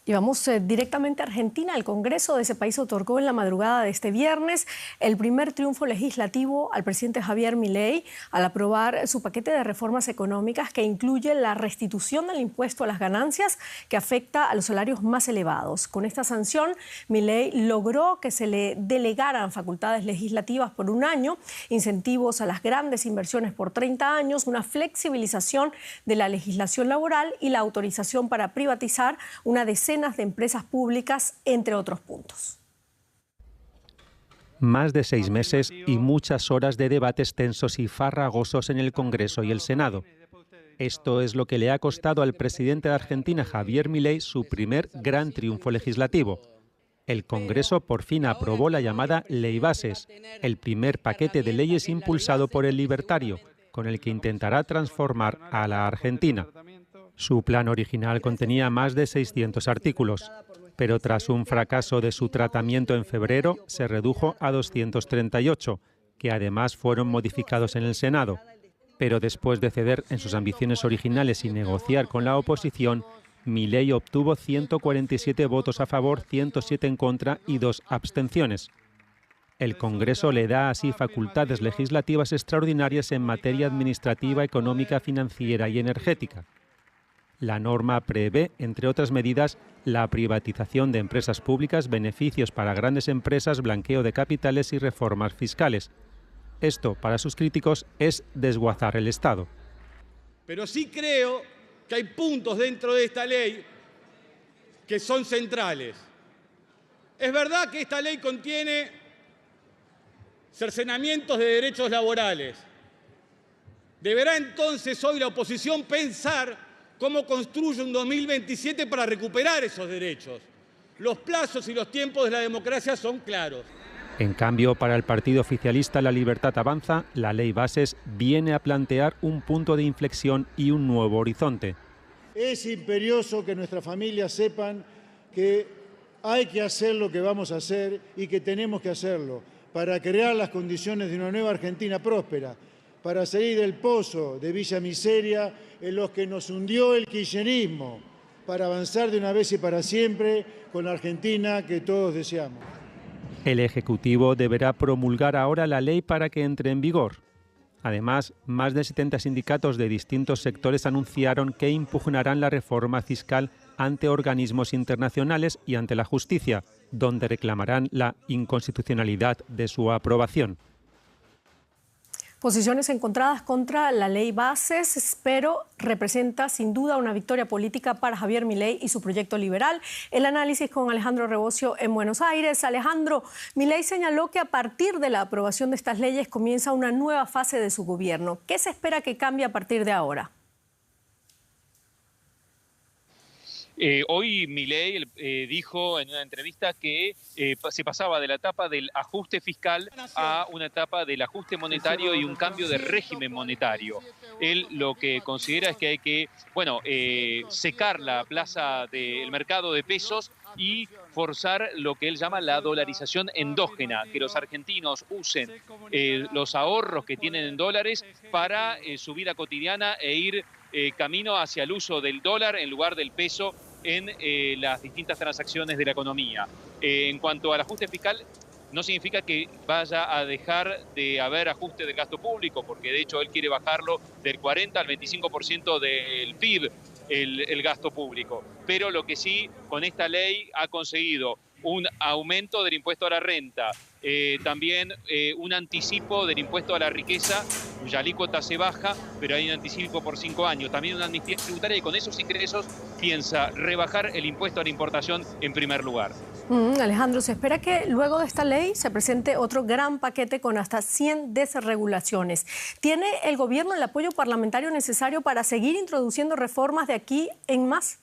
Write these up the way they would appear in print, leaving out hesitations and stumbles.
Y vamos directamente a Argentina. El Congreso de ese país otorgó en la madrugada de este viernes el primer triunfo legislativo al presidente Javier Milei al aprobar su paquete de reformas económicas que incluye la restitución del impuesto a las ganancias que afecta a los salarios más elevados. Con esta sanción, Milei logró que se le delegaran facultades legislativas por un año, incentivos a las grandes inversiones por 30 años, una flexibilización de la legislación laboral y la autorización para privatizar una decena de empresas públicas, entre otros puntos. Más de 6 meses y muchas horas de debates tensos y farragosos en el Congreso y el Senado. Esto es lo que le ha costado al presidente de Argentina, Javier Milei, su primer gran triunfo legislativo. El Congreso por fin aprobó la llamada Ley Bases, el primer paquete de leyes impulsado por el libertario, con el que intentará transformar a la Argentina. Su plan original contenía más de 600 artículos, pero tras un fracaso de su tratamiento en febrero se redujo a 238, que además fueron modificados en el Senado. Pero después de ceder en sus ambiciones originales y negociar con la oposición, Milei obtuvo 147 votos a favor, 107 en contra y 2 abstenciones. El Congreso le da así facultades legislativas extraordinarias en materia administrativa, económica, financiera y energética. La norma prevé, entre otras medidas, la privatización de empresas públicas, beneficios para grandes empresas, blanqueo de capitales y reformas fiscales. Esto, para sus críticos, es desguazar el Estado. Pero sí creo que hay puntos dentro de esta ley que son centrales. Es verdad que esta ley contiene cercenamientos de derechos laborales. Deberá entonces hoy la oposición pensar cómo construye un 2027 para recuperar esos derechos. Los plazos y los tiempos de la democracia son claros. En cambio, para el partido oficialista La Libertad Avanza, la Ley Bases viene a plantear un punto de inflexión y un nuevo horizonte. Es imperioso que nuestras familias sepan que hay que hacer lo que vamos a hacer y que tenemos que hacerlo para crear las condiciones de una nueva Argentina próspera, para salir del pozo de Villa Miseria en los que nos hundió el kirchnerismo, para avanzar de una vez y para siempre con la Argentina que todos deseamos. El Ejecutivo deberá promulgar ahora la ley para que entre en vigor. Además, más de 70 sindicatos de distintos sectores anunciaron que impugnarán la reforma fiscal ante organismos internacionales y ante la justicia, donde reclamarán la inconstitucionalidad de su aprobación. Posiciones encontradas contra la Ley Bases, pero representa sin duda una victoria política para Javier Milei y su proyecto liberal. El análisis con Alejandro Rebocio en Buenos Aires. Alejandro, Milei señaló que a partir de la aprobación de estas leyes comienza una nueva fase de su gobierno. ¿Qué se espera que cambie a partir de ahora? Hoy Milei dijo en una entrevista que se pasaba de la etapa del ajuste fiscal a una etapa del ajuste monetario y un cambio de régimen monetario. Él lo que considera es que hay que, secar la plaza del mercado de pesos y forzar lo que él llama la dolarización endógena, que los argentinos usen los ahorros que tienen en dólares para su vida cotidiana e ir camino hacia el uso del dólar en lugar del peso en las distintas transacciones de la economía. En cuanto al ajuste fiscal, no significa que vaya a dejar de haber ajuste del gasto público, porque de hecho él quiere bajarlo del 40 al 25% del PIB, el gasto público. Pero lo que sí, con esta ley ha conseguido un aumento del impuesto a la renta, también un anticipo del impuesto a la riqueza, cuya alícuota se baja, pero hay un anticipo por 5 años, también una amnistía tributaria, y con esos ingresos piensa rebajar el impuesto a la importación en primer lugar. Alejandro, se espera que luego de esta ley se presente otro gran paquete con hasta 100 desregulaciones. ¿Tiene el gobierno el apoyo parlamentario necesario para seguir introduciendo reformas de aquí en más?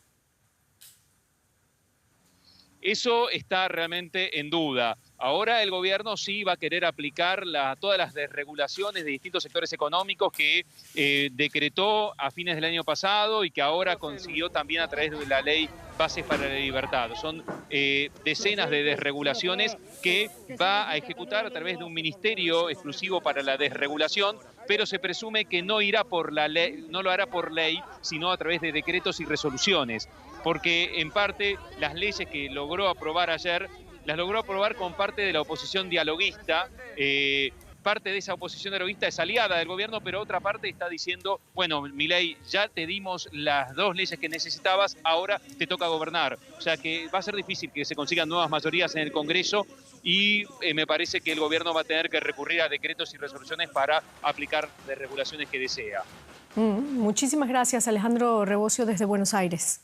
Eso está realmente en duda. Ahora el gobierno sí va a querer aplicar todas las desregulaciones de distintos sectores económicos que decretó a fines del año pasado y que ahora consiguió también a través de la ley Bases para la Libertad. Son decenas de desregulaciones que va a ejecutar a través de un ministerio exclusivo para la desregulación, pero se presume que no irá por la ley, no lo hará por ley, sino a través de decretos y resoluciones. porque en parte las leyes que logró aprobar ayer, las logró aprobar con parte de la oposición dialoguista. Parte de esa oposición dialoguista es aliada del gobierno, pero otra parte está diciendo, bueno, Milei, ya te dimos las 2 leyes que necesitabas, ahora te toca gobernar. O sea que va a ser difícil que se consigan nuevas mayorías en el Congreso y me parece que el gobierno va a tener que recurrir a decretos y resoluciones para aplicar las regulaciones que desea. Muchísimas gracias, Alejandro Rebocio, desde Buenos Aires.